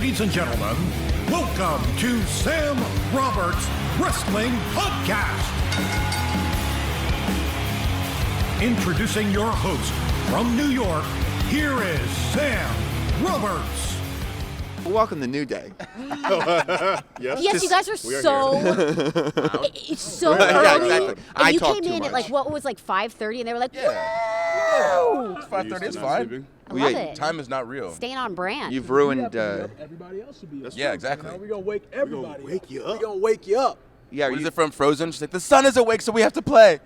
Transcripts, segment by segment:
Ladies and gentlemen, welcome to Sam Roberts Wrestling Podcast. Introducing your host from New York, here is Sam Roberts. Welcome to New Day. Yes, you guys are so it's so early. Yeah, exactly. And you came in at like what was like 5:30, and they were like, "Whoa!" It's 5:30. It's fine. I love it. Time is not real. Staying on brand. You've ruined. Everybody else should be. Yeah, exactly. We're gonna wake everybody. We're gonna wake you up. We're gonna wake you up. Yeah, What is it from Frozen? She's like, the sun is awake, so we have to play.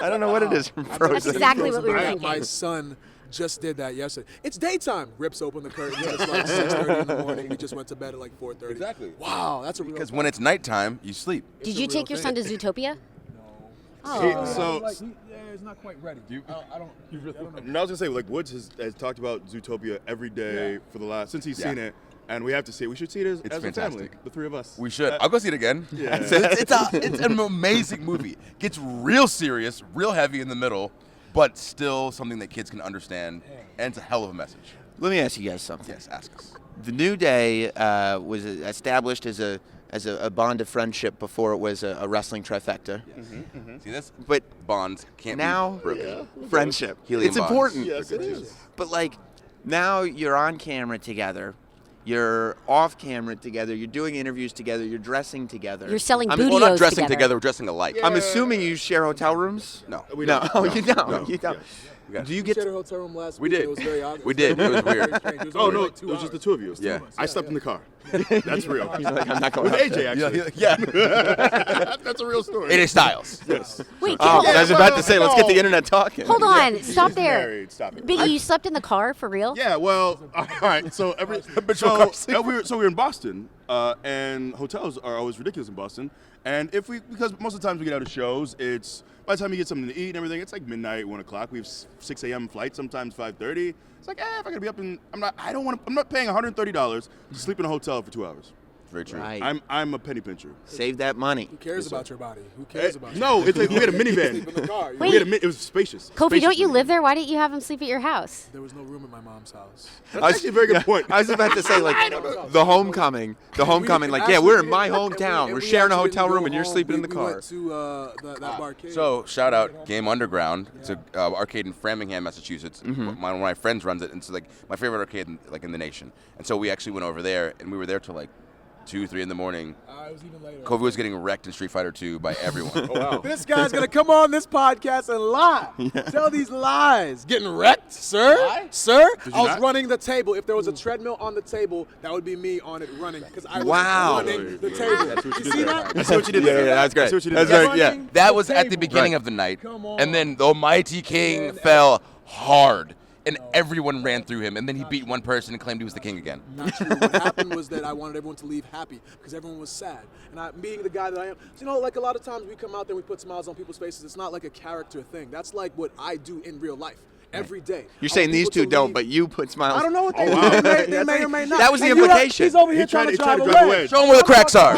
I don't know what it is from That's Frozen. exactly what we were thinking. My son just did that yesterday. It's daytime. Rips open the curtain. It's like 6:30 in the morning. He just went to bed at like 4:30. Exactly. Wow, that's a real. Because when it's nighttime, you sleep. Did you take your son to Zootopia? So, he's not quite ready. I don't know. and I was gonna say, like, Woods has talked about Zootopia every day for the last since he's seen it, and we have to see it. We should see it as a family, fantastic. the three of us. We should. I'll go see it again. Yeah. It's an amazing movie. Gets real serious, real heavy in the middle, but still something that kids can understand, and it's a hell of a message. Let me ask you guys something. Yes, ask us. The New Day was established as a bond of friendship before it was a wrestling trifecta. Yes. See this? But Bonds can't now, be broken. friendship. Helium It's bonds. important. Yes, it is. But like, now you're on camera together. You're off camera together. You're doing interviews together. You're dressing together. You're selling I mean, booty We're not Videos dressing together. together, we're dressing alike. I'm assuming you share hotel rooms. No. We No, don't. you don't. No. You don't. got Do you We get? shared a hotel room last We week. did. It was very awkward. We did. It was weird. Oh Only no, like it 2 was just the hours. two of you. Yeah. I slept in the car. That's real. He's like, I'm not going. With AJ, actually. Yeah. That's a real story. AJ Styles. Yes. Wait, Oh, hold I was on. about to say, let's get the internet talking. Hold on. Stop He's there. married. Stop it. Biggie, you slept in the car for real? Yeah, well, all right. So we were in Boston, and hotels are always ridiculous in Boston. And because most of the times we get out of shows, it's by the time you get something to eat and everything, it's like midnight, 1 o'clock. We have 6 a.m. flights, sometimes 5:30. It's like, if I gotta be up I'm not paying $130 to sleep in a hotel for 2 hours. Very true. Right. I'm a penny pincher. Save that money. Who cares about your body? Who cares about you? No, it's like we had a Sleep in minivan. the car. Wait. It was spacious. Kofi, Spacious don't you minivan. live there? Why didn't you have him sleep at your house? There was no room in my mom's house. That's actually a very good point. I was about to say, like, the homecoming, like, yeah, we're in my hometown. We're sharing a hotel room, and you're sleeping in the We car. went to that barcade. So, shout out Game Underground. It's an arcade in Framingham, Massachusetts. One of my friends runs it, and it's like my favorite arcade in the nation. And so we actually went over there, and we were there till like 2, 3 in the morning. It was even later. Kofi was getting wrecked in Street Fighter 2 by everyone. Wow. This guy's gonna come on this podcast and lie. Tell these lies. Getting wrecked, sir? Sir? I was not? running the table. If there was a treadmill on the table, that would be me on it running because I was Wow. running the table. That's what you You did see there. that? I see what you did there. Yeah, that's great. I see what you did That's there. very, yeah. Running That was at the table. beginning Right. of the night. Come on. And then the Almighty King fell hard. And everyone ran through him. And then he beat one person and claimed he was the king again. Not true. What happened was that I wanted everyone to leave happy because everyone was sad. And being the guy that I am, like a lot of times we come out there, we put smiles on people's faces. It's not like a character thing. That's like what I do in real life every day. You're I saying want these people two to don't, leave- but you put smiles. I don't know what they do. wow. They may or may not. That was the And you're implication. He's over here He trying to tried drive to drive a a wedge. wedge. Show him where the cracks are.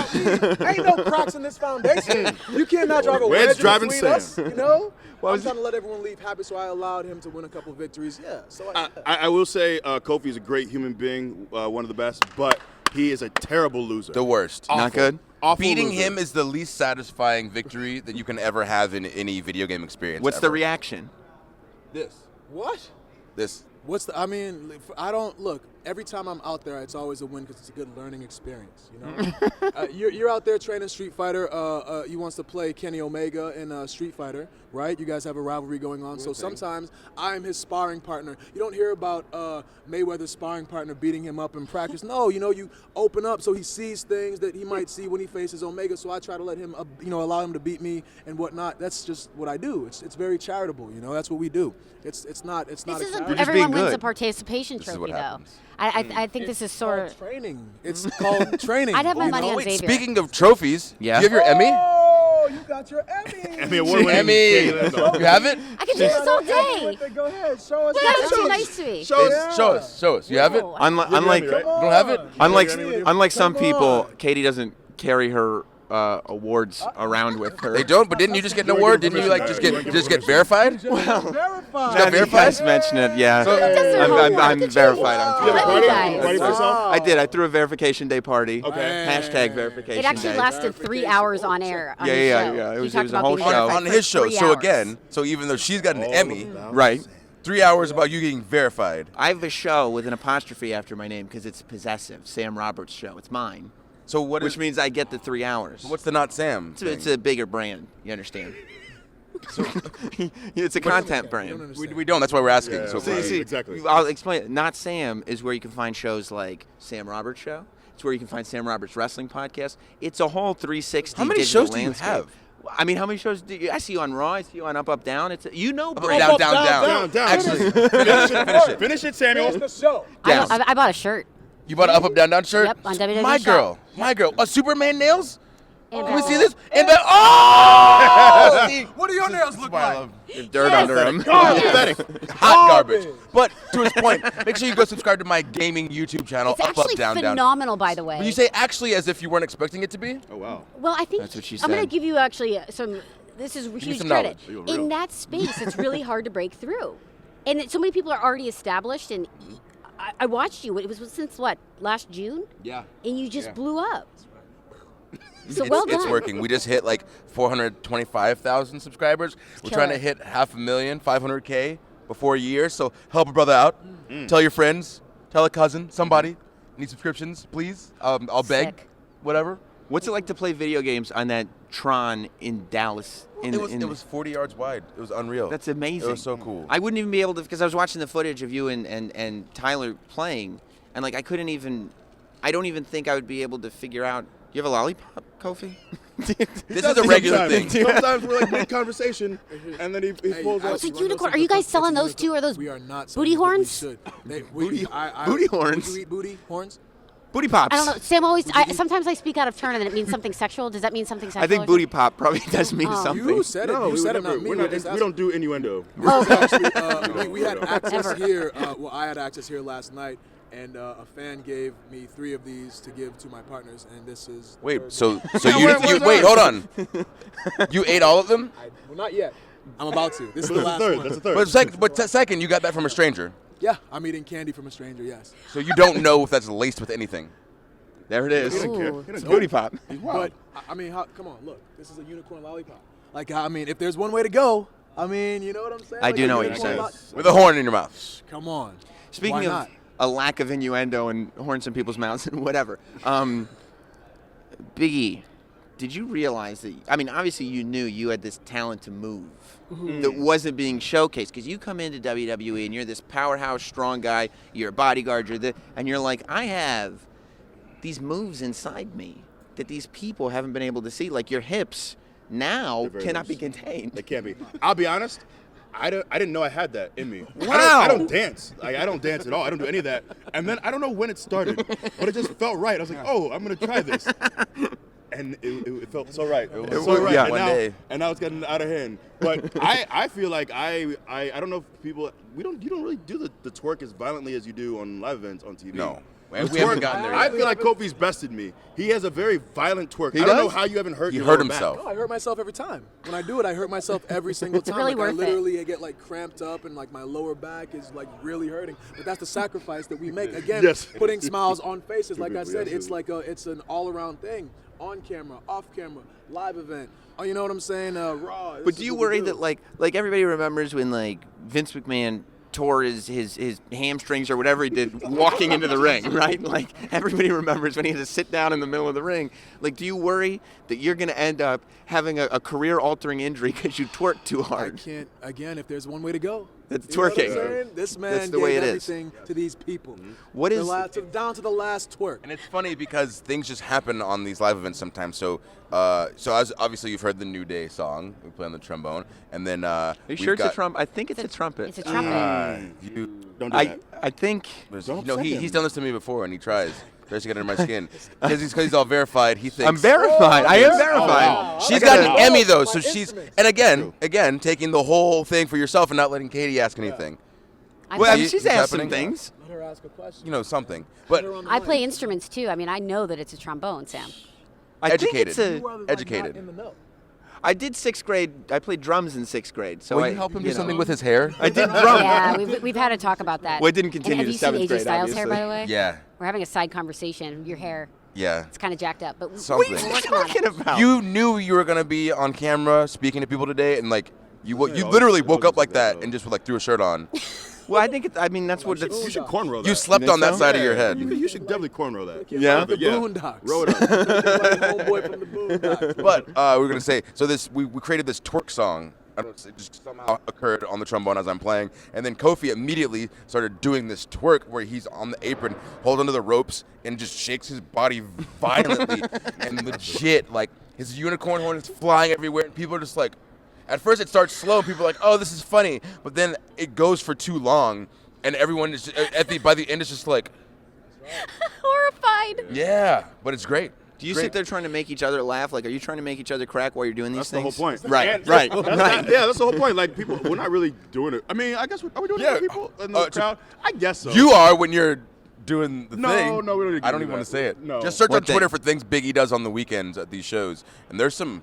Ain't no cracks in this foundation. You cannot drive a Wedge wedge driving between Sam. us, you know? What I'm was trying to let everyone leave happy, so I allowed him to win a couple victories. Yeah, so I will say Kofi is a great human being, one of the best, but he is a terrible loser. The worst. Not good. Awful Beating loser. him is the least satisfying victory that you can ever have in any video game experience. What's the ever. reaction? This. what? This. I don't look. Every time I'm out there, it's always a win because it's a good learning experience. You know, you're out there training Street Fighter. He wants to play Kenny Omega in Street Fighter, right? You guys have a rivalry going on. So sometimes I'm his sparring partner. You don't hear about Mayweather's sparring partner beating him up in practice. No, you open up so he sees things that he might see when he faces Omega. So I try to let him, allow him to beat me and whatnot. That's just what I do. It's very charitable. That's what we do. It's not. This a isn't charity. just everyone being wins a good. participation This is trophy, what though. happens. I think this is sort of. training. It's called training. I'd have my you money know? on Wait, Xavier. speaking of trophies, Yeah. do you have your Emmy? Oh, you got your Emmy. Emmy award-winning Emmy. Katie Linendoll. You have it? I could do this all day. Go ahead, show us. You guys are too nice to me. Show us. Show us. Show us. You have it? No. Unlike Emmy, right? You don't have it? unlike Come unlike some on. people, Katie doesn't carry her awards around with her. They don't, but didn't you just get an award? Didn't you like just get verified? Well, got verified? You guys mentioned it, yeah. I'm verified on Twitter. Party for yourself? I did. I threw a verification day party. Okay. Hashtag verification It actually day. lasted 3 hours on air. On his Yeah. show. It was He talked a about whole being show. verified On for his show. 3 So hours. again, even though she's got an Emmy, Right. 3 hours about you getting verified. I have a show with an apostrophe after my name because it's possessive. Sam Roberts show. It's mine. So what Which means I get the 3 hours. what's the Not Sam? It's a bigger brand. You understand? It's a content brand. We don't. That's why we're asking. Yeah, So see, exactly. I'll explain it. Not Sam is where you can find shows like Sam Roberts Show. It's where you can find Sam Roberts Wrestling Podcast. It's a whole 360 How many digital shows do you landscape. have? I mean, how many shows do you? I see you on Raw. I see you on Up, Down. It's down. Down. Actually, Finish it, Samuel. the show. Down. I bought a shirt. you bought an Up, Down shirt? Yep, on WWE My Shop. girl. Superman nails? And Can we back. see this? And oh! See, What do your nails look why I like? love There's dirt under them. hot garbage. But to his point, make sure you go subscribe to my gaming YouTube channel. It's Up, actually Down. phenomenal, by the way. When you say actually as if you weren't expecting it to be? Oh, wow. Well, I think That's what she I'm going said. to give you actually some. This is huge some credit. knowledge. You're real. In that space, it's really hard to break through, and so many people are already established. And I watched you. It was since what, last June? Yeah. And you just blew up. So It's, well done. it's working. We just hit like 425,000 subscribers. We're trying to Killer. hit 500,000, 500K before a year. So help a brother out. Tell your friends. Tell a cousin. Somebody. Need subscriptions, please. I'll beg. Sick. Whatever. What's it like to play video games on that Tron in Dallas? It was 40 yards wide. It was unreal. That's amazing. It was so cool. I wouldn't even be able to, because I was watching the footage of you and Tyler playing, and like I don't even think I would be able to figure out. You have a lollipop, Kofi? This is a regular thing. Sometimes we're like mid-conversation, and then he pulls Oh, out. it's a unicorn. Are you guys selling those too? Are those We are not booty selling, but horns? We should. Booty horns? Would you eat booty horns? Booty pops. I don't know. Sam always. Sometimes I speak out of turn and it means something sexual. Does that mean something sexual? I think or booty pop probably does mean Oh. something. You said it. No, You we said would it, never. not me. We don't do innuendo. Actually, we had access Ever. here. Well, I had access here last night, and a fan gave me 3 of these to give to my partners, and this is. the Wait, third so one. you wait, hold on. You ate all of them? Well, not yet. I'm about to. This is the That's last the third. one. That's the third. But second, you got that from a stranger. Yeah, I'm eating candy from a stranger. Yes. So you don't know if that's laced with anything. There it is. Ooh. It's booty pop. But I mean, come on, look. This is a unicorn lollipop. Like, I mean, if there's one way to go, I mean, you know what I'm saying? I Like do a know what you're unicorn saying. With a horn in your mouth. Come on. Speaking Why of not? a lack of innuendo and horns in people's mouths and whatever, Big E, did you realize that? I mean, obviously you knew you had this talent to move that wasn't being showcased because you come into WWE and you're this powerhouse, strong guy. You're a bodyguard. And you're like, I have these moves inside me that these people haven't been able to see. Like your hips now They're very cannot be loose. contained. It can't be. I'll be honest. I didn't know I had that in me. Wow. I don't dance. Like, I don't dance at all. I don't do any of that. And then I don't know when it started, but it just felt right. I was like, oh, I'm gonna try this. And it felt so right. It was so right. yeah. And One now, day. and now it's getting out of hand. But I feel like I don't know if people you don't really do the twerk as violently as you do on live events on TV. No. The We haven't twerk, gotten there I yet. feel like Kofi's bested me. He has a very violent twerk. He I don't know does? how you haven't hurt He your hurt lower back. himself. No, I hurt myself every time. When I do it, I hurt myself every single time. really like, worth it. I literally get like cramped up and like my lower back is like really hurting. But that's the sacrifice that we make. Again, Yes. putting smiles on faces. Like I said, Absolutely. it's like it's an all-around thing. On camera, off camera, live event. Oh, you know what I'm saying? Raw. But do you worry that like everybody remembers when like Vince McMahon tore his hamstrings or whatever he did walking into the ring, right? Like everybody remembers when he had to sit down in the middle of the ring. Like, do you worry that you're going to end up having a career-altering injury because you twerked too I hard? can't. Again, if there's one way to go, That's you know what I'm twerking. saying? This man That's the gave way it is. everything to these people. What is down to the last twerk? And it's funny because things just happen on these live events sometimes. So as obviously you've heard the New Day song. We play on the trombone, and then Are you sure it's a trumpet? I think it's a trumpet. It's a trumpet. Don't do I that. I think Don't No, upset him. he's done this to me before, and he tries to get under my skin because he's all verified. He thinks I'm verified. I am verified. wow. She's I got gotta- an Emmy though, so My she's instruments. and again taking the whole thing for yourself and not letting Katie ask anything. Well, I See, mean, she's it's asked some happening. things. Let her ask a question. You know something, but Put her on the I line. play instruments too. I mean, I know that it's a trombone, Sam. I think educated. it's a- You are, like, educated. not in the know. I did 6th grade. I played drums in 6th grade. So Will I you help him do know. something with his hair? I did drum. Yeah, we've had a talk about that. Well, it didn't And continue to 7th Have you grade, seen AJ Styles' hair, obviously. by the way? Yeah. We're having a side conversation. Your hair, Yeah. it's kind of jacked up, but Something. What are we're you working on talking it. about? You knew you were gonna be on camera speaking to people today, and like you Yeah, literally I woke was up like just like that that, and just like threw a shirt on. Well, I think that's what it's. You should cornrow that. You slept think on that so? side of your Yeah, head. You should definitely cornrow that. Yeah? The Yeah. Boondocks. Roll it up. Like homeboy from the Boondocks. But we were gonna say, so we created this twerk song. I don't know, it just somehow occurred on the trombone as I'm playing, and then Kofi immediately started doing this twerk where he's on the apron, hold onto the ropes, and just shakes his body violently, and legit, like his unicorn horn is flying everywhere, and people are just like, at first it starts slow, and people are like, oh, this is funny, but then it goes for too long, and everyone is by the end it's just like, Horrified. yeah, but it's great. Do you Great. sit there trying to make each other laugh? Like, are you trying to make each other crack while you're doing these That's the whole things? point. Right, And- right, That's right. yeah, that's the whole point. Like, people, we're not really doing it. I mean, I guess, are we doing it for people in the crowd? I guess so. You are when you're doing the No, thing. no, we don't need to I don't do even want that. to say it. No. Just search What on Twitter thing? for things Biggie does on the weekends at these shows, and there's some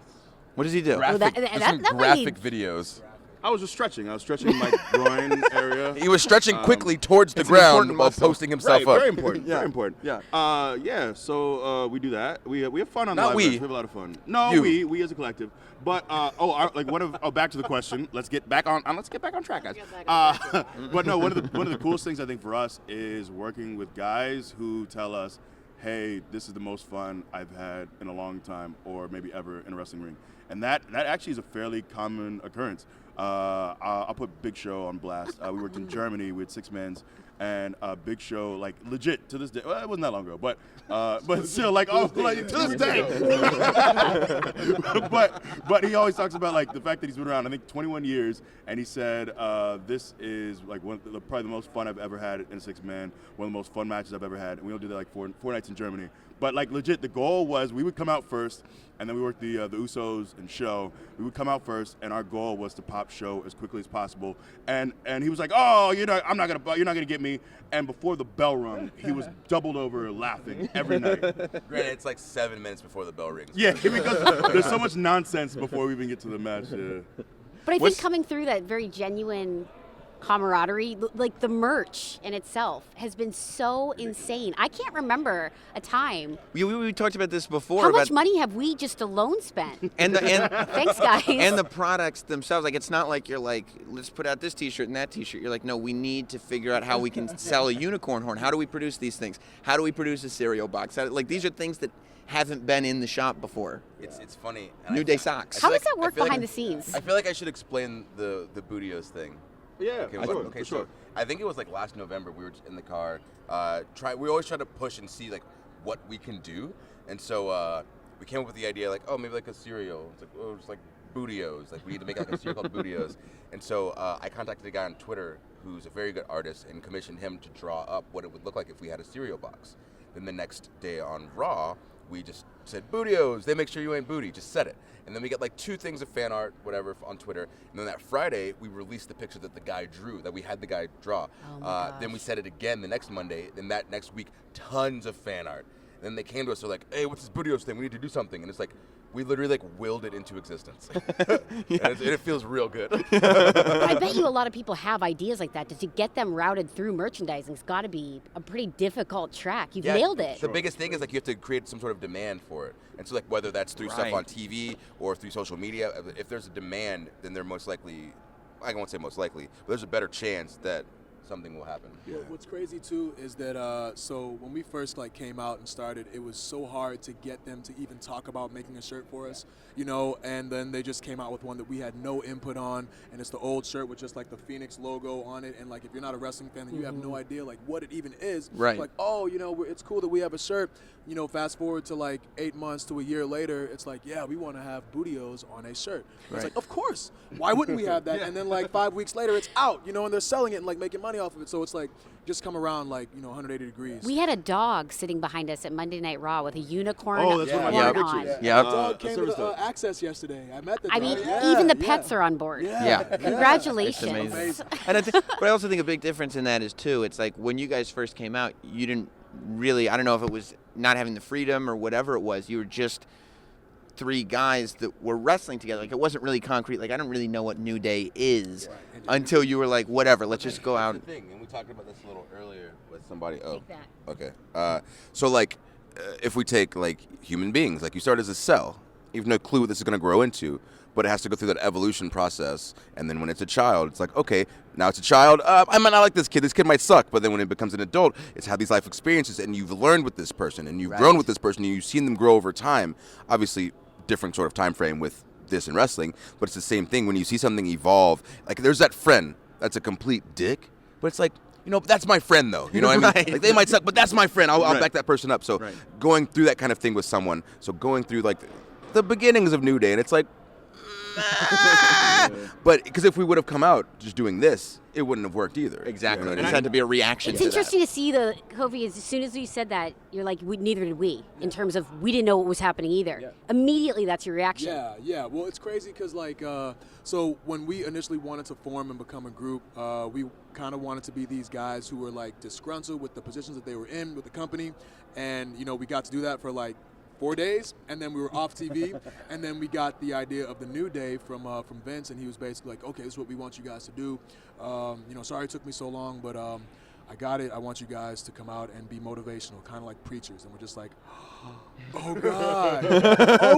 What does he do? graphic, that- there's that- some that might graphic videos. I was just stretching. I was stretching my groin area. He was stretching quickly towards the it's an ground important while muscle. posting himself Right, up. very important. Yeah. Very important. Yeah. Yeah. So we do that. We have fun on Not live. we. events. We have a lot of fun. No, You. we as a collective. But back to the question. Let's get back on track, guys. But no, one of the coolest things I think for us is working with guys who tell us, hey, this is the most fun I've had in a long time, or maybe ever in a wrestling ring, and that actually is a fairly common occurrence. I'll put Big Show on blast. We worked in Germany with 6-mans, and Big Show, like, legit to this day. Well, it wasn't that long ago, but still, like, to this day. but he always talks about, like, the fact that he's been around, I think, 21 years, and he said this is like probably the most fun I've ever had in a 6-man, one of the most fun matches I've ever had, and we all did that like four nights in Germany. But like legit, the goal was we would come out first, and then we worked the Usos and Show. We would come out first, and our goal was to pop Show as quickly as possible. And he was like, "Oh, you're not gonna get me." And before the bell rung, he was doubled over laughing every night. Granted, it's like 7 minutes before the bell rings. Yeah, because there's so much nonsense before we even get to the match. Yeah. But I What's- think coming through that very genuine camaraderie, like the merch in itself has been so insane. I can't remember a time. We talked about this before. How about, much money have we just alone spent? And Thanks, guys. and the products themselves, like, it's not like you're like, let's put out this T-shirt and that T-shirt. You're like, no, we need to figure out how we can sell a unicorn horn. How do we produce these things? How do we produce a cereal box? Like, these are things that haven't been in the shop before. It's funny. And New Day socks. How does that work behind the scenes? I feel like I should explain the Bootios thing. Yeah, Okay, for sure, okay, for so sure. I think it was like last November. We were just in the car. We always try to push and see like what we can do, and so we came up with the idea like, oh, maybe like a cereal. It's like, oh, it's like Bootios. Like we need to make like a cereal called Bootios. And so I contacted a guy on Twitter who's a very good artist and commissioned him to draw up what it would look like if we had a cereal box. Then the next day on Raw, we just said Bootios. They make sure you ain't booty. Just said it. And then we get like 2 things of fan art, whatever, on Twitter. And then that Friday, we released the picture that the guy drew, that we had the guy draw. Oh my Then we gosh. said it again the next Monday. Then that next week, tons of fan art. And then they came to us, they're like, hey, what's this Bootios thing? We need to do something. And it's like, we literally like willed it into existence. And it feels real good. I bet you a lot of people have ideas like that. Just to get them routed through merchandising's got to be a pretty difficult track. You've nailed it. The biggest thing is like you have to create some sort of demand for it. And so like whether that's through stuff Right. on TV or through social media, if there's a demand, then they're most likely, I won't say most likely, but there's a better chance that something will happen. What's crazy too is that so when we first like came out and started, it was so hard to get them to even talk about making a shirt for us, you know. And then they just came out with one that we had no input on, and it's the old shirt with just like the Phoenix logo on it. And like if you're not a wrestling fan, then you have no idea like what it even is. Right. Like, oh, you know, it's cool that we have a shirt. You know, fast forward to like 8 months to a year later, it's like, yeah, we want to have Bootios on a shirt. It's like, of course. Why wouldn't we have that? And then like 5 weeks later, it's out, you know, and they're selling it and like making money off of it. So it's like just come around like, you know, 180 degrees. We had a dog sitting behind us at Monday Night Raw with a unicorn Oh, that's one of my horn favorite on. pictures. Yeah. The dog came to service the dog. Axxess yesterday. I met the I dog. mean, Yeah, even the yeah. pets are on board. Yeah. Congratulations. It's amazing. And but I also think a big difference in that is too, it's like when you guys first came out, you didn't really, I don't know if it was not having the freedom or whatever it was, you were just three guys that were wrestling together. Like, it wasn't really concrete. Like, I don't really know what New Day is until you were like, whatever, let's just go out. That's the thing, and we talked about this a little earlier with somebody. Oh, Take that. okay. So like, if we take like human beings, like you start as a cell, you have no clue what this is going to grow into, but it has to go through that evolution process. And then when it's a child, it's like, okay, now it's a child. I might not like this kid. This kid might suck. But then when it becomes an adult, it's how these life experiences, and you've learned with this person, and you've grown with this person, and you've seen them grow over time. Obviously, different sort of time frame with this in wrestling, but it's the same thing when you see something evolve. Like, there's that friend that's a complete dick, but it's like, you know, that's my friend, though. You know what I mean? Like, they might suck, but that's my friend. I'll back that person up. So going through that kind of thing with someone, so going through, like, the beginnings of New Day, and it's like, but because if we would have come out just doing this, it wouldn't have worked either. Exactly. You know It had to be a reaction It's to interesting to see the Kofi. As soon as you said that, you're like, neither did we. In terms of we didn't know what was happening either. Yeah. Immediately, that's your reaction. Yeah. Well, it's crazy because, like, so when we initially wanted to form and become a group, we kind of wanted to be these guys who were, like, disgruntled with the positions that they were in with the company. And, you know, we got to do that for, like, 4 days, and then we were off TV, and then we got the idea of the New Day from Vince, and he was basically like, okay, this is what we want you guys to do. You know, sorry it took me so long, but I got it. I want you guys to come out and be motivational, kind of like preachers. And we're just like, oh, God.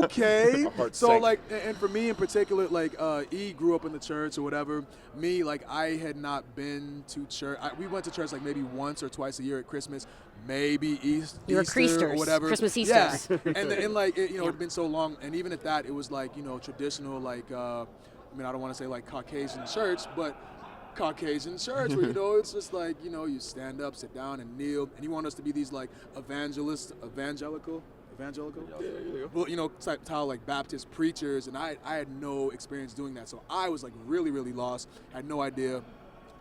Okay. So, like, and for me in particular, like, E grew up in the church or whatever. Me, like, I had not been to church. We went to church, like, maybe once or twice a year at Christmas, maybe Easter You were or Creasters, whatever. Christmas Yeah. Easters. And like, you know, it'd been so long. And even at that, it was, like, you know, traditional, like, I mean, I don't want to say, like, Caucasian church, but Caucasian church where, you know, it's just like, you know, you stand up, sit down, and kneel. And you want us to be these, like, evangelical? Well, you know, type like Baptist preachers, and I had no experience doing that. So I was, like, really, really lost. I had no idea.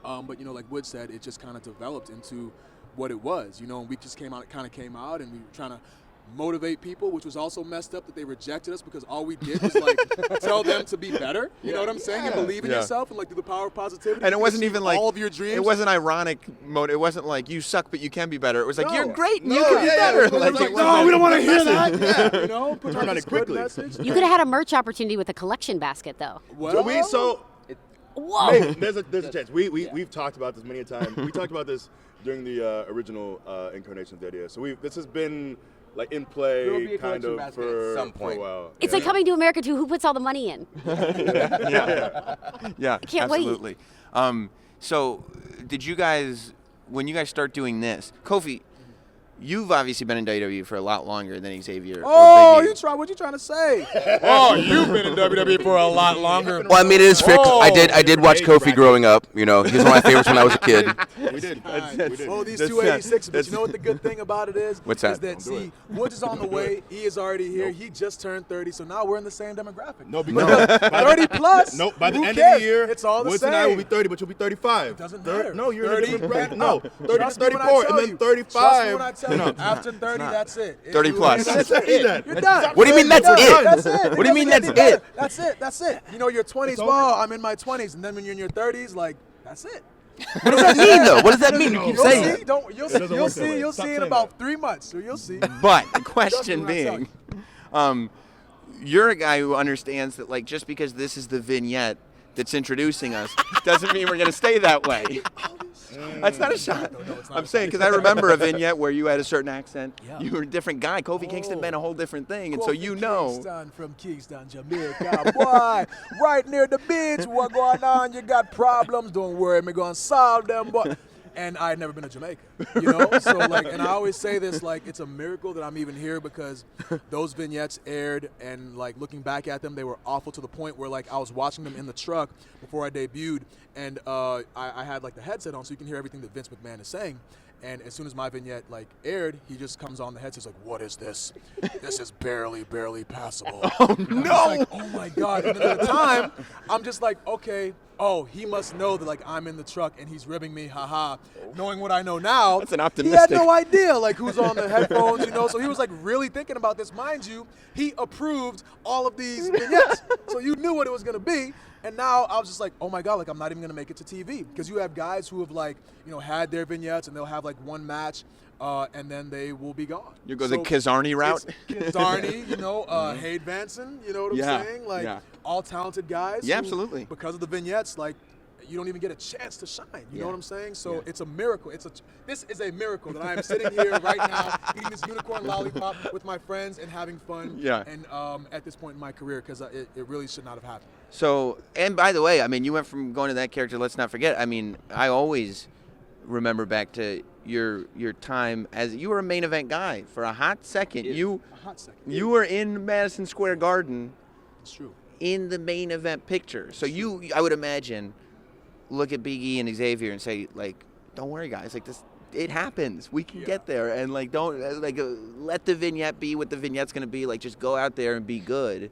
But, you know, like Wood said, it just kind of developed into what it was, you know, and we just came out, and we were trying to motivate people, which was also messed up that they rejected us because all we did was, like, tell them to be better. You know what I'm saying? And believe in yourself, and, like, through the power of positivity. And it wasn't even like all of your dreams. It wasn't ironic mode. It wasn't like you suck, but you can be better. It was like, No. you're great and No, you can be better. It was Like, like, it no, wasn't- we don't want to hear that. You know, put Turn out on this it good quickly. message. You could have had a merch opportunity with a collection basket, though. Well, Whoa! Hey, there's a chance. We've talked about this many a time. We talked about this during the original incarnation of the idea. So this has been, like, in There will be play a kind collection of basket for at some for point. a while. It's like Coming to America too. Who puts all the money in? Yeah, can't wait. absolutely. So, did you guys, when you guys start doing this, Kofi, you've obviously been in WWE for a lot longer than Xavier. Oh, or Big E. what you trying to say? Oh, you've been in WWE for a lot longer. Well, I mean, it is fair. I did watch Kofi growing up. You know, he was one of my favorites when I was a kid. We did. Oh, these That's 286. But that's- you know what the good thing about it is? What's that? Is that, see, Woods is on the way. He is already here. He just turned 30, so now we're in the same demographic. No, because 30 plus. No, by the Who end cares? of the year, It's all the Woods same. and I will be 30, but you'll be 35. Doesn't matter. No, you're 30. in a different bracket. No, 30 to Trust me when I 34, tell and then you. 35. Trust me when I tell you. After 30, that's it. 30 plus. That's Say it. that. You're done. What do you mean that's You're done. it? That's it. What do you mean doesn't that's get it? any better. That's it. You know, your 20s, over. well, I'm in my 20s, and then when you're in your 30s, like, that's it. What does that mean, though? What does that mean? You keep You'll saying see. it. You'll doesn't work that way. You'll Stop see in saying about that. 3 months. So you'll see. But the question when I tell being, you're a guy who understands that, like, just because this is the vignette that's introducing us doesn't mean we're going to stay that way. That's not a shot. I'm saying because I remember a vignette where you had a certain accent. Yeah. You were a different guy. Kofi Kingston been a whole different thing, and so Kofi you know. Kingston from Kingston, Jamaica, boy, right near the beach. What going on? You got problems? Don't worry, me gonna solve them, boy. And I had never been to Jamaica, you know. So like, and I always say this, like, it's a miracle that I'm even here because those vignettes aired, and like looking back at them, they were awful to the point where like I was watching them in the truck before I debuted, and I had like the headset on so you can hear everything that Vince McMahon is saying. And as soon as my vignette like aired, he just comes on the headset. He's like, "What is this? This is barely passable." Oh no! Like, oh my God! And then at the time, I'm just like, okay. Oh, he must know that like I'm in the truck and he's ribbing me, haha. Knowing what I know now, That's an he optimistic. had no idea like who's on the headphones, you know. So he was like really thinking about this. Mind you, he approved all of these vignettes, so you knew what it was gonna be. And now I was just like, oh my God, like I'm not even gonna make it to TV, because you have guys who have like, had their vignettes and they'll have like one match, and then they will be gone. You go the Kazarni route. Kazarni, Hayde Vanson, you know what I'm saying? Like all talented guys. Yeah, who, absolutely. Because of the vignettes, like you don't even get a chance to shine. You know what I'm saying? So it's a miracle. This is a miracle that I am sitting here right now eating this unicorn lollipop with my friends and having fun. Yeah. And at this point in my career, because it really should not have happened. So, and by the way, I mean, you went from going to that character. Let's not forget. I mean, I always remember back to your time as you were a main event guy for a hot second. You were in Madison Square Garden. It's true. In the main event picture. So I would imagine, look at Big E and Xavier and say, like, don't worry, guys. Like this, it happens. We can get there, and like don't let the vignette be what the vignette's going to be. Like just go out there and be good.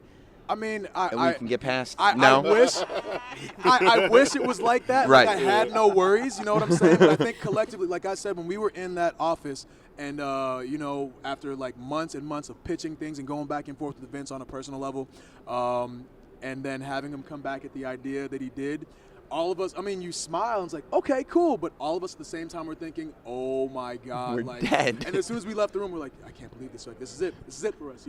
I mean, we can get past. I wish it was like that. Right. Like I had no worries. You know what I'm saying? But I think collectively, like I said, when we were in that office, and after like months and months of pitching things and going back and forth with Vince on a personal level, and then having him come back at the idea that he did. All of us, I mean, you smile and it's like, okay, cool. But all of us at the same time, we're thinking, oh my God. We're dead. And as soon as we left the room, we're like, I can't believe this. Like, this is it. This is it for us,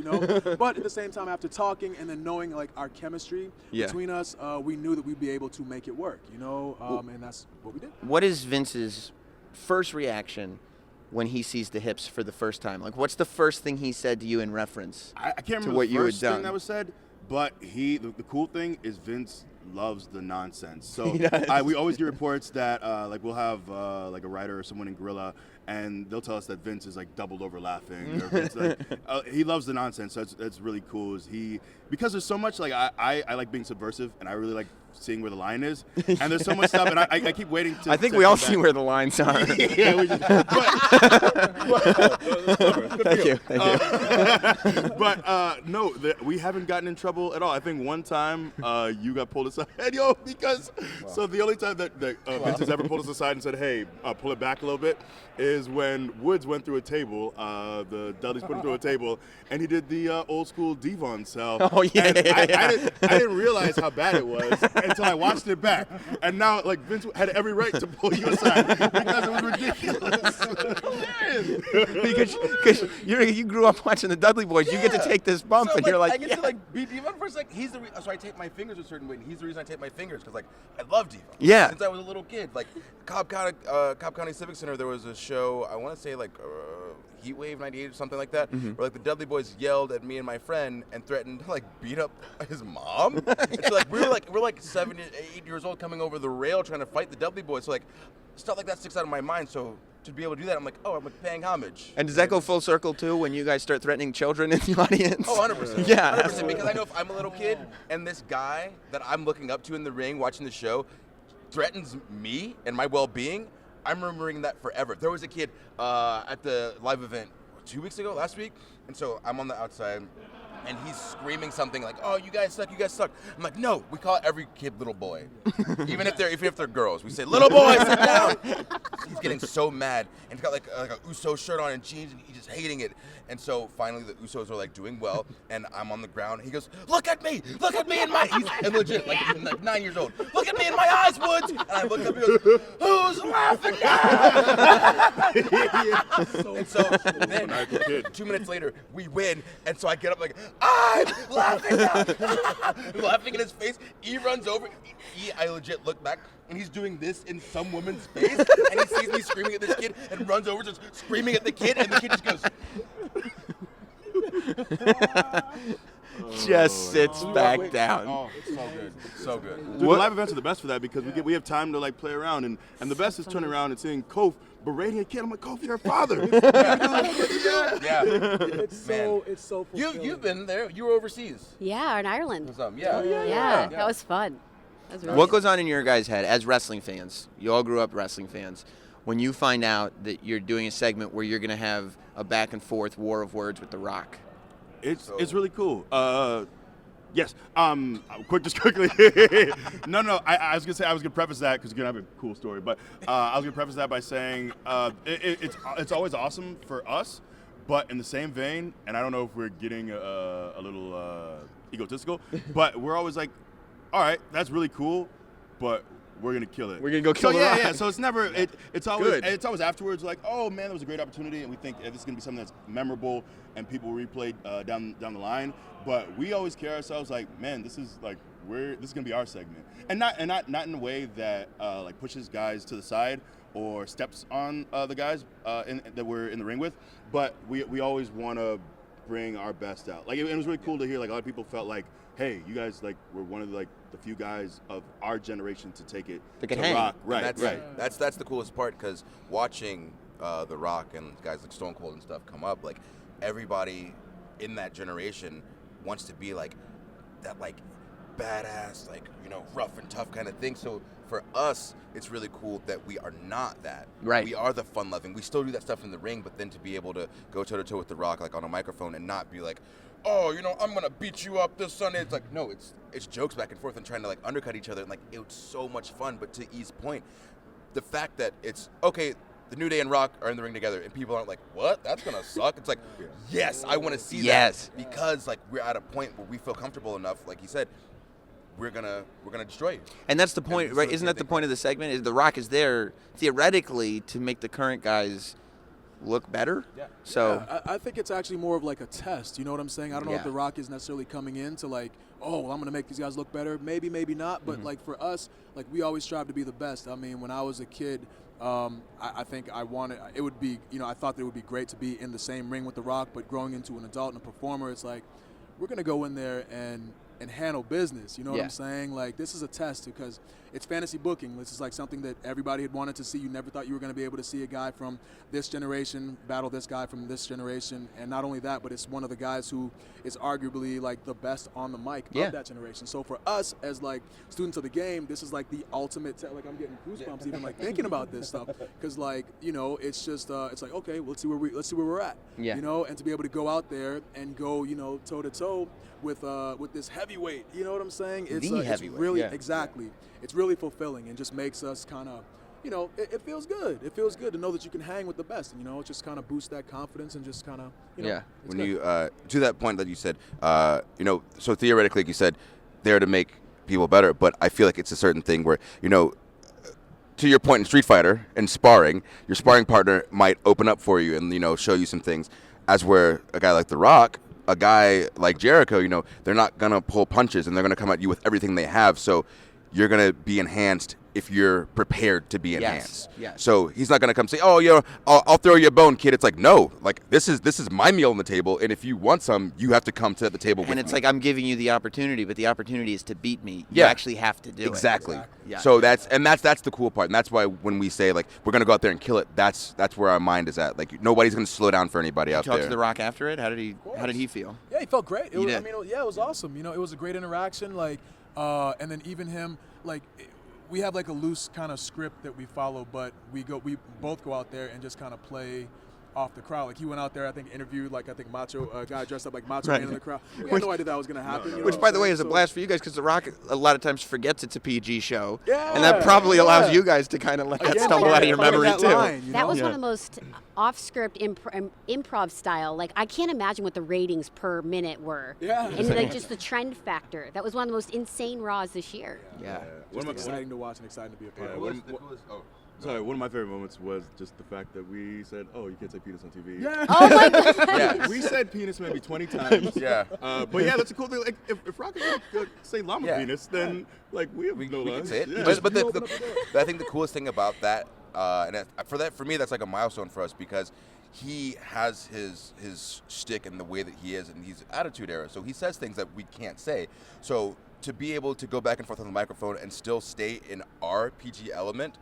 But at the same time, after talking and then knowing like our chemistry between us, we knew that we'd be able to make it work, and that's what we did. What is Vince's first reaction when he sees the hips for the first time? Like, what's the first thing he said to you in reference I can't remember to what the you had first thing done? that was said, but the cool thing is Vince loves the nonsense. So we always get reports that like we'll have like a writer or someone in Gorilla, and they'll tell us that Vince is like doubled over laughing. Or Vince, he loves the nonsense. So that's really cool. Because there's so much, like I like being subversive, and I really like seeing where the line is. And there's so much stuff, and I keep waiting to. I think we all see where the lines are. Yeah, we just. Thank you. But no, we haven't gotten in trouble at all. I think one time you got pulled aside, because so the only time that Vince has ever pulled us aside and said, "Hey, pull it back a little bit," is when Woods went through a table. The Dudleys put him through a table, and he did the old school Devon cell. Oh yeah. And I didn't realize how bad it was until I watched it back, and now like Vince had every right to pull you aside because it was ridiculous. because you grew up watching the Dudley Boys, you get to take this bump, and you're like, I get to like beat Devon first. Like he's the so I tape my fingers a certain way, and he's the reason I tape my fingers because like I love Devon. Yeah. Since I was a little kid, like Cobb County Civic Center, there was a show. I want to say like Heat Wave '98 or something like that, where like the Dudley Boys yelled at me and my friend and threatened to like beat up his mom. And so like we're like 7, 8 years old coming over the rail trying to fight the Dudley Boys. So like stuff like that sticks out of my mind. So to be able to do that, I'm like, oh, I'm like paying homage. And does that go full circle too when you guys start threatening children in the audience? Oh, 100%. Yeah. 100%, because I know if I'm a little kid and this guy that I'm looking up to in the ring watching the show threatens me and my well-being, I'm remembering that forever. There was a kid at the live event 2 weeks ago, last week, and so I'm on the outside, and he's screaming something like, "Oh, you guys suck! You guys suck!" I'm like, "No, we call every kid little boy, even if they're girls. We say, little boy, sit down." He's getting so mad, and he's got like a Uso shirt on and jeans, and he's just hating it. And so finally, the Usos are like doing well, and I'm on the ground. He goes, "Look at me in my." He's legit like 9 years old. "Look at me in my eyes, Woods." And I look up, he goes, "Who's laughing now?" And so then 2 minutes later, we win, and so I get up like, "I'm laughing now." Laughing in his face. He runs over. I legit look back, and he's doing this in some woman's face, and he sees me screaming at this kid and runs over just screaming at the kid, and the kid just goes. Just sits back down. Oh, it's so good. So good. Dude, the live events are the best for that because we have time to like play around, and the best is turning around and seeing Kofi berating a kid. I'm like, "Kofi, you're a father." Yeah. It's so fulfilling. You've been there. You were overseas. Yeah, in Ireland. Yeah. Yeah, that was fun. That was really What good. goes on in your guys' head as wrestling fans? You all grew up wrestling fans. When you find out that you're doing a segment where you're going to have a back and forth war of words with The Rock. It's really cool. Yes. Quickly. No. I was gonna preface that because you're gonna have a cool story. But I was gonna preface that by saying it's always awesome for us, but in the same vein, and I don't know if we're getting a little egotistical, but we're always like, all right, that's really cool, but we're gonna kill it. We're gonna go kill so The yeah, Rock. yeah. So it's never it's always Good. it's always afterwards like, oh man, that was a great opportunity, and we think this is gonna be something that's memorable and people will replay down the line. But we always carry ourselves like, man, this is gonna be our segment, and not in a way that like pushes guys to the side or steps on the guys that we're in the ring with. But we always want to bring our best out. Like it was really cool to hear like a lot of people felt like, hey, you guys like were one of the few guys of our generation to take it They could to hang. Rock. Right, That's, right. That's the coolest part, because watching The Rock and guys like Stone Cold and stuff come up, like everybody in that generation wants to be like that, like badass, like, you know, rough and tough kind of thing. So for us, it's really cool that we are not that. Right. We are the fun-loving. We still do that stuff in the ring, but then to be able to go toe-to-toe with The Rock, like on a microphone, and not be like, oh, you know, I'm gonna beat you up this Sunday. It's like, no, it's jokes back and forth and trying to like undercut each other, and like it was so much fun. But to E's point, the fact that it's okay, the New Day and Rock are in the ring together, and people aren't like, what? That's gonna suck. It's like, yes, I want to see Yes. that, because like we're at a point where we feel comfortable enough, like he said, we're gonna destroy you. And that's the point, right? Isn't that the point of the segment? Is The Rock is there theoretically to make the current guys look better? Yeah. So Yeah, I think it's actually more of like a test. You know what I'm saying? I don't know Yeah. if The Rock is necessarily coming in to like, oh, well, I'm going to make these guys look better. Maybe, maybe not. But like for us, like we always strive to be the best. I mean, when I was a kid, I think it would be, you know, I thought that it would be great to be in the same ring with The Rock, but growing into an adult and a performer, it's like, we're going to go in there and handle business. You know what Yeah. I'm saying? Like, this is a test because it's fantasy booking. This is like something that everybody had wanted to see. You never thought you were going to be able to see a guy from this generation battle this guy from this generation. And not only that, but it's one of the guys who is arguably like the best on the mic Yeah. of that generation. So for us as like students of the game, this is like the ultimate like I'm getting goosebumps even like thinking about this stuff, because like, you know, it's just it's like, okay, let's see where we're at. Yeah. You know, and to be able to go out there and go, you know, toe to toe with this heavyweight, you know what I'm saying? It's The it's heavyweight, really yeah. exactly. It's really fulfilling and just makes us kind of, you know, it feels good. It feels good to know that you can hang with the best, and you know, it just kind of boosts that confidence and just kind of, you know, Yeah. it's When good. you to that point that you said, you know, so theoretically, like you said, there to make people better, but I feel like it's a certain thing where, you know, to your point in Street Fighter and sparring, your sparring partner might open up for you and, you know, show you some things, as where a guy like The Rock, a guy like Jericho, you know, they're not gonna pull punches and they're gonna come at you with everything they have, so you're gonna be enhanced if you're prepared to be enhanced. yes. So he's not gonna come say, "Oh, yo, I'll throw you a bone, kid." It's like, no, like this is my meal on the table, and if you want some, you have to come to the table with and it's me. like, I'm giving you the opportunity, but the opportunity is to beat me. You Yeah. actually have to do exactly. it. Yeah. So that's the cool part, and that's why when we say like we're gonna go out there and kill it, that's where our mind is at. Like nobody's gonna slow down for anybody out Talk there. to The Rock after it. How did he feel? Yeah, he felt great. It He was, did. I mean, it was awesome. You know, it was a great interaction. Like, and then even him, like, we have like a loose kind of script that we follow, but we both go out there and just kind of play off the crowd. Like he went out there, I think interviewed like Macho, a guy dressed up like Macho Right. Man in the crowd. We had no idea that was gonna happen. You know Which, what by I'm the way, saying? is a So- blast for you guys because The Rock a lot of times forgets it's a PG show. Yeah, And that probably allows yeah. you guys to kind of let that Again, stumble out of your part memory, that too. line, you That know? was Yeah. one of the most off-script improv style. Like, I can't imagine what the ratings per minute were. Yeah. And like just the trend factor. That was one of the most insane Raws this year. Yeah. Just exciting to watch and exciting to be a part of. Sorry, one of my favorite moments was just the fact that we said, "Oh, you can't say penis on TV." Yeah. Oh my god. Yeah. We said penis maybe 20 times. Yeah. But yeah, that's a cool thing. Like, if Rock could say llama Yeah. penis, then like we have no we can lines. say it. Yeah. But You open up the door. I think the coolest thing about that, for me, that's like a milestone for us, because he has his shtick and the way that he is, and he's Attitude Era, so he says things that we can't say. So to be able to go back and forth on the microphone and still stay in our PG element,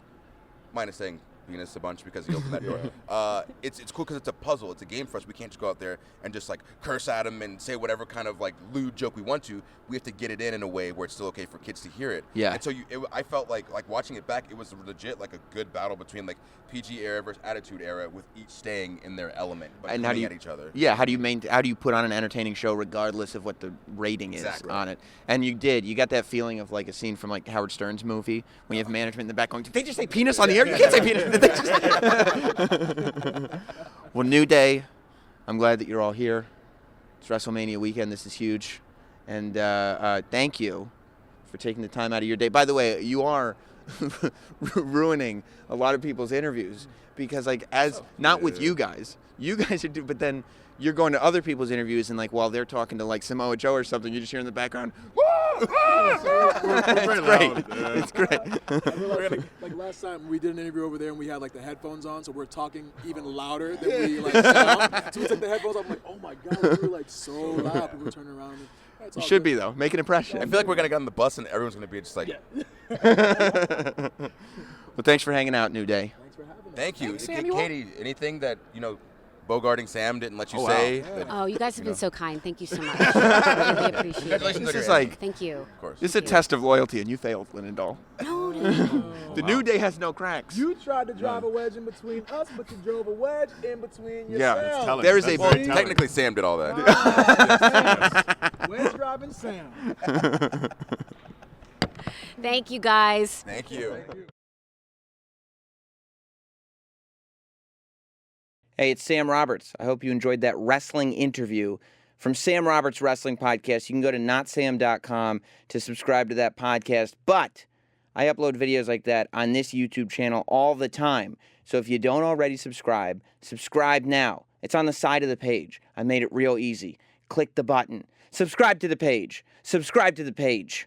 minus saying penis a bunch because he opened that door. It's cool because it's a puzzle. It's a game for us. We can't just go out there and just like curse at him and say whatever kind of like lewd joke we want to. We have to get it in a way where it's still okay for kids to hear it. Yeah. And so I felt like watching it back, it was legit like a good battle between like PG era versus Attitude Era, with each staying in their element but And how do coming you at each other. Yeah, how do you put on an entertaining show regardless of what the rating is Exactly. on it? And you got that feeling of like a scene from like Howard Stern's movie when you have management in the back going, "Did they just say penis on the air? You can't say penis." Did they just... Well, New Day, I'm glad that you're all here. It's WrestleMania weekend. This is huge, and thank you for taking the time out of your day. By the way, you are ruining a lot of people's interviews because, like, not with you guys are but then you're going to other people's interviews and, like, while they're talking to, like, Samoa Joe or something, you just hear in the background, it's great. Like last time we did an interview over there and we had like the headphones on, so we're talking even louder than we like sound. So we took the headphones off. I'm like, oh my god, we were like so loud. People turning around. You should be though. Make an impression. I feel like we're gonna get on the bus and everyone's gonna be just like. Well, thanks for hanging out, New Day. Thanks for having us. Thank you, Thanks, Katie. Anything that bogarting Sam didn't let you say? Yeah. Oh, you guys have been so kind. Thank you so much. I really appreciate Congratulations it. on This your is ending. like Thank you. Of course. this is a test of loyalty, and you failed, Linendoll. No. The New Day has no cracks. You tried to drive a wedge in between us, but you drove a wedge in between yourself. Yeah, That's telling. There is That's a very very telling. Technically, Sam did all that. Wedge driving Sam. Thank you, guys. Thank you. Hey, it's Sam Roberts. I hope you enjoyed that wrestling interview from Sam Roberts Wrestling Podcast. You can go to notsam.com to subscribe to that podcast. But I upload videos like that on this YouTube channel all the time. So if you don't already subscribe now. It's on the side of the page. I made it real easy. Click the button. Subscribe to the page. Subscribe to the page.